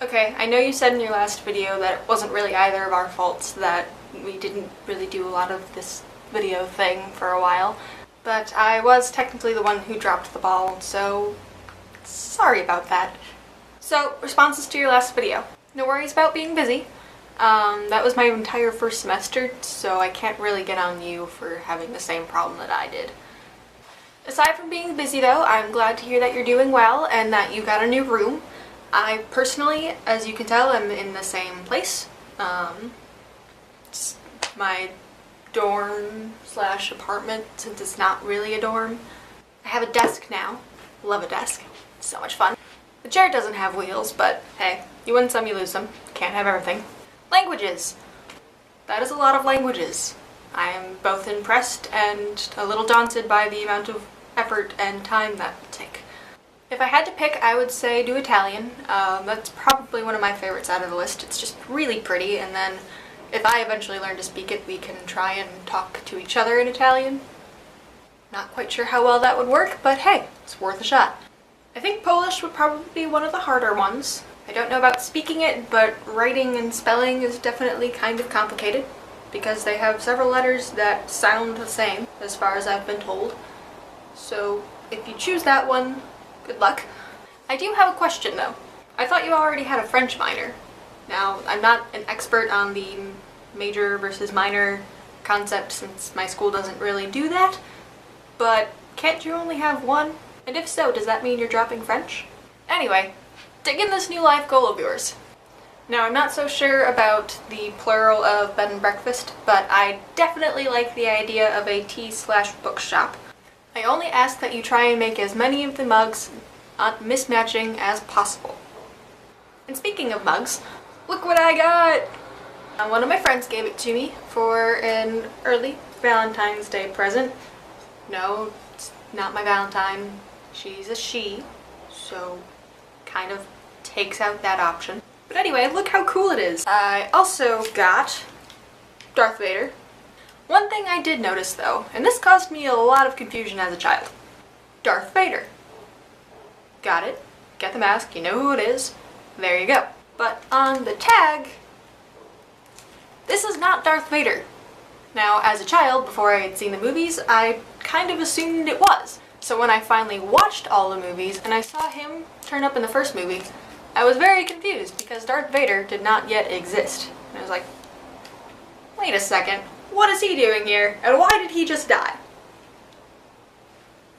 Okay, I know you said in your last video that it wasn't really either of our faults, that we didn't really do a lot of this video thing for a while, but I was technically the one who dropped the ball, so sorry about that. So, responses to your last video. No worries about being busy. That was my entire first semester, so I can't really get on you for having the same problem that I did. Aside from being busy though, I'm glad to hear that you're doing well and that you got a new room. I personally, as you can tell, am in the same place. It's my dorm slash apartment, since it's not really a dorm. I have a desk now. Love a desk. It's so much fun. The chair doesn't have wheels, but hey, you win some, you lose some. Can't have everything. Languages. That is a lot of languages. I am both impressed and a little daunted by the amount of effort and time that will take. If I had to pick, I would say do Italian. That's probably one of my favorites out of the list. It's just really pretty, and then if I eventually learn to speak it, we can try and talk to each other in Italian. Not quite sure how well that would work, but hey, it's worth a shot. I think Polish would probably be one of the harder ones. I don't know about speaking it, but writing and spelling is definitely kind of complicated, because they have several letters that sound the same, as far as I've been told. So if you choose that one, good luck. I do have a question though. I thought you already had a French minor. Now, I'm not an expert on the major versus minor concept since my school doesn't really do that, but can't you only have one? And if so, does that mean you're dropping French? Anyway, dig in this new life goal of yours. Now, I'm not so sure about the plural of bed and breakfast, but I definitely like the idea of a tea/bookshop. I only ask that you try and make as many of the mugs mismatching as possible. And speaking of mugs, look what I got! One of my friends gave it to me for an early Valentine's Day present. No, it's not my Valentine. She's a she, so kind of takes out that option. But anyway, look how cool it is. I also got Darth Vader. One thing I did notice though, and this caused me a lot of confusion as a child. Darth Vader. Got it. Get the mask, you know who it is. There you go. But on the tag, this is not Darth Vader. Now, as a child, before I had seen the movies, I kind of assumed it was. So when I finally watched all the movies and I saw him turn up in the first movie, I was very confused because Darth Vader did not yet exist. And I was like, wait a second. What is he doing here? And why did he just die?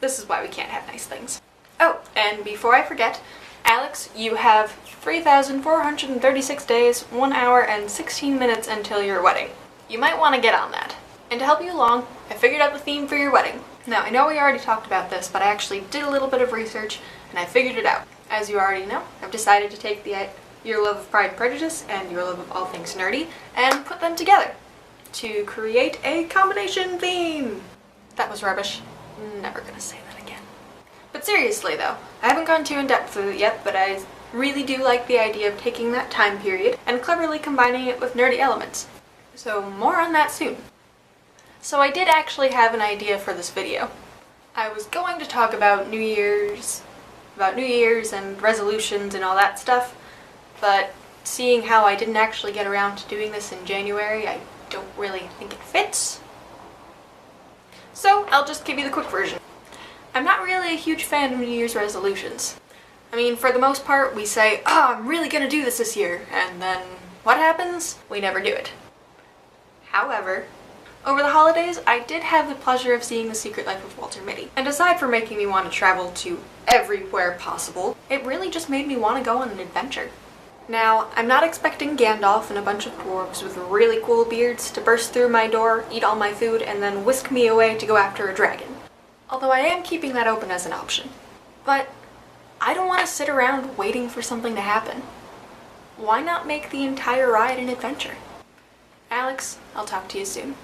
This is why we can't have nice things. Oh, and before I forget, Alex, you have 3,436 days, 1 hour, and 16 minutes until your wedding. You might want to get on that. And to help you along, I figured out the theme for your wedding. Now, I know we already talked about this, but I actually did a little bit of research, and I figured it out. As you already know, I've decided to take your love of Pride and Prejudice and your love of all things nerdy and put them together to create a combination theme. That was rubbish. Never gonna say that again. But seriously though, I haven't gone too in depth with it yet, but I really do like the idea of taking that time period and cleverly combining it with nerdy elements. So more on that soon. So I did actually have an idea for this video. I was going to talk about New Year's and resolutions and all that stuff, but seeing how I didn't actually get around to doing this in January, I don't really think it fits. So I'll just give you the quick version. I'm not really a huge fan of New Year's resolutions. I mean, for the most part, we say, oh, I'm really gonna do this year, and then what happens? We never do it. However, over the holidays, I did have the pleasure of seeing The Secret Life of Walter Mitty. And aside from making me want to travel to everywhere possible, it really just made me want to go on an adventure. Now, I'm not expecting Gandalf and a bunch of dwarves with really cool beards to burst through my door, eat all my food, and then whisk me away to go after a dragon. Although I am keeping that open as an option. But I don't want to sit around waiting for something to happen. Why not make the entire ride an adventure? Alex, I'll talk to you soon.